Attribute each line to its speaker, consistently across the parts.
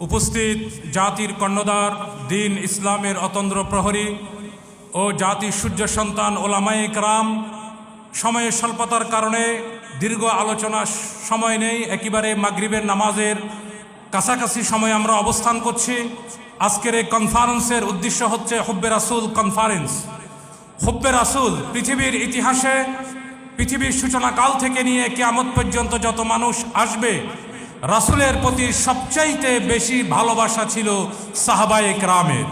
Speaker 1: উপস্থিত জাতির কর্ণধার, দিন ইসলামের অতন্দ্র প্রহরী ও জাতির সূর্য সন্তান ওলামায়ে কেরাম, সময়ের স্বল্পতার কারণে দীর্ঘ আলোচনার সময় নেই। একেবারে মাগরিবের নামাজের কাছাকাছি সময় আমরা অবস্থান করছি। আজকের এই কনফারেন্সের উদ্দেশ্য হচ্ছে হুব্বে রাসূল কনফারেন্স। হুব্বে রাসূল পৃথিবীর ইতিহাসে, পৃথিবীর সূচনাকাল থেকে নিয়ে কিয়ামত পর্যন্ত যত মানুষ আসবে, রাসূলের প্রতি সবচাইতে বেশি ভালোবাসা ছিল সাহাবায়ে কেরামের।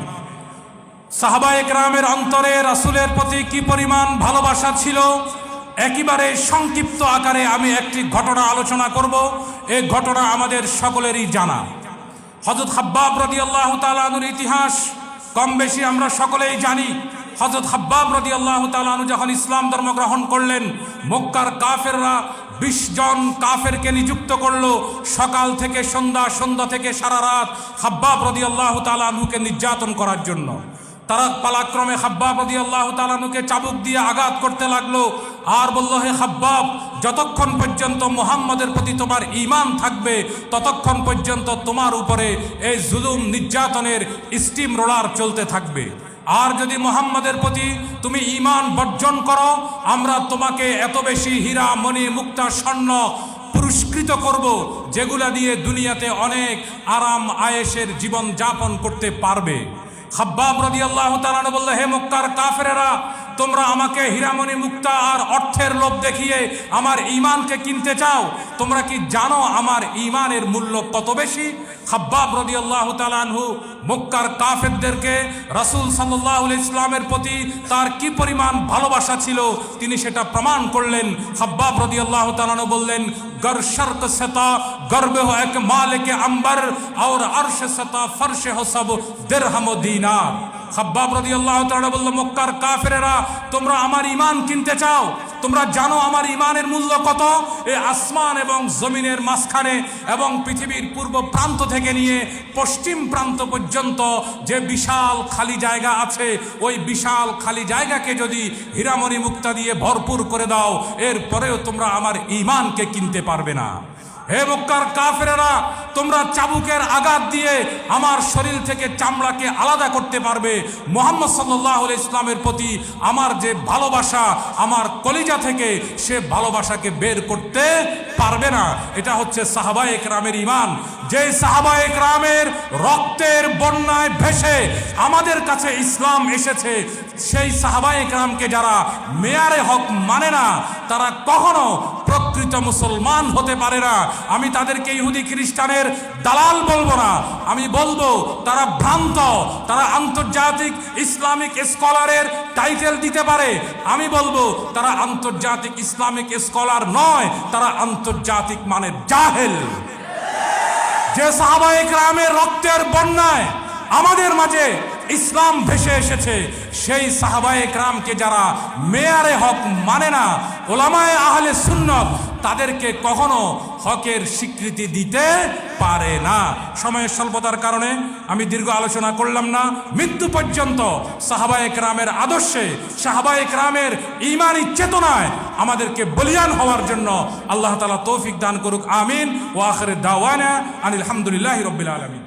Speaker 1: সাহাবায়ে কেরামের অন্তরে রাসূলের প্রতি কি পরিমাণ ভালোবাসা ছিল, একেবারে সংক্ষিপ্ত আকারে আমি একটি ঘটনা আলোচনা করব। এই ঘটনা আমাদের সকলেরই জানা। হযরত খাব্বাব রাদিয়াল্লাহু তাআলা আনহুর ইতিহাস কম বেশি আমরা সকলেই জানি। হযরত খাব্বাব রাদিয়াল্লাহু তাআলা আনহু যখন ইসলাম ধর্ম গ্রহণ করলেন, মক্কার কাফেররা 20 জন কাফেরকে নিযুক্ত করলো সকাল থেকে সন্ধ্যা, সন্ধ্যা থেকে সারা রাত খাব্বাব রাদিয়াল্লাহু তাআলা আনহুকে নির্যাতন করার জন্য। তারা পালাক্রমে খাব্বাব রাদিয়াল্লাহু তাআলা আনহুকে চাবুক দিয়ে আঘাত করতে লাগলো আর বলল, হে খাব্বাব, যতক্ষণ পর্যন্ত মুহাম্মদের প্রতি তোমার ঈমান থাকবে ততক্ষণ পর্যন্ত তোমার উপরে এই জুলুম নির্যাতনের স্টিম রোলার চলতে থাকবে। আর যদি মুহাম্মদের প্রতি তুমি ঈমান বর্জন করো, আমরা তোমাকে এত বেশি হীরা, মণি, মুক্তা, স্বর্ণ পুরস্কৃত করব যেগুলা দিয়ে দুনিয়াতে অনেক আরাম আয়েশের জীবন যাপন করতে পারবে। খাব্বাব রাদিয়াল্লাহু তাআলা বলল, হে মক্কার কাফেরেরা, তোমরা আমাকে হীরামণি, মুক্তা আর অর্থের লোভ দেখিয়ে আমার ঈমানকে কিনতে চাও? তোমরা কি জানো আমার ঈমানের মূল্য কত বেশি? খাব্বাব রাদিয়াল্লাহু তাআলা আনহু মক্কার কাফেরদেরকে রাসূল সাল্লাল্লাহু আলাইহি ওয়াসাল্লামের প্রতি তার কি পরিমাণ ভালোবাসা ছিল তিনি সেটা প্রমাণ করলেন। খাব্বাব রাদিয়াল্লাহু তাআলা আনহু বললেন, गर शर्क सता गर्ब हो एक मालिक अंबर और अर्श सता फर्श हो सब दिरहम दीनार। খাব্বাব রাদিয়াল্লাহু তাআলা বলল, মক্কার কাফেরেরা, তোমরা আমার ঈমান কিনতে চাও? তোমরা জানো আমার ঈমানের মূল্য কত? এই আসমান এবং জমিনের মাঝখানে এবং পৃথিবীর পূর্ব প্রান্ত থেকে নিয়ে পশ্চিম প্রান্ত পর্যন্ত যে বিশাল খালি জায়গা আছে, ওই বিশাল খালি জায়গাকে যদি হীরামণি মুক্তা দিয়ে ভরপুর করে দাও, এরপরেও তোমরা আমার ঈমানকে কিনতে পারবে না। হে মক্কার কাফেরেরা, তোমরা চাবুকের আঘাত দিয়ে আমার শরীর থেকে চামড়াকে আলাদা করতে পারবে, মুহাম্মদ সাল্লাল্লাহু আলাইহি ওয়াসাল্লামের প্রতি আমার যে ভালোবাসা আমার কলিজা থেকে, সে ভালোবাসাকে বের করতে পারবে না। এটা হচ্ছে সাহাবায়ে কেরামের ঈমান। যে সাহাবায়ে কেরামের রক্তের বন্যায় ভেসে আমাদের কাছে ইসলাম এসেছে, সেই সাহাবায়ে কেরামকে যারা মেয়ারে হক মানে না, তারা কখনো প্রকৃত মুসলমান হতে পারে না। আমি তাদেরকে ইহুদি খ্রিস্টানের দালাল বলবো না, আমি বলবো তারা ভ্রান্ত। তারা আন্তর্জাতিক ইসলামিক স্কলারের টাইটেল দিতে পারে, আমি বলবো তারা আন্তর্জাতিক ইসলামিক স্কলার নয়, তারা আন্তর্জাতিক মানের জাহেল। যে সাহাবায়ে কেরামের রক্তের বন্যায় আমাদের মাঝে ইসলাম ভেসে এসেছে, সেই সাহাবায়ে কেরামকে যারা মেয়ারে হক মানে না, ওলামায়ে আহলে সুন্নাত, তাদেরকে কখনো হকের স্বীকৃতি দিতে পারে না। সময়ের স্বল্পতার কারণে আমি দীর্ঘ আলোচনা করলাম না। মৃত্যু পর্যন্ত সাহাবায়ে কেরামের আদর্শে, সাহাবায়ে কেরামের ঈমানি চেতনায় আমাদেরকে বলিয়ান হওয়ার জন্য আল্লাহ তাআলা তৌফিক দান করুক। আমিন। ওয়া আখিরু দাওয়ানা আনিল হামদুলিল্লাহি রাব্বিল আলামিন।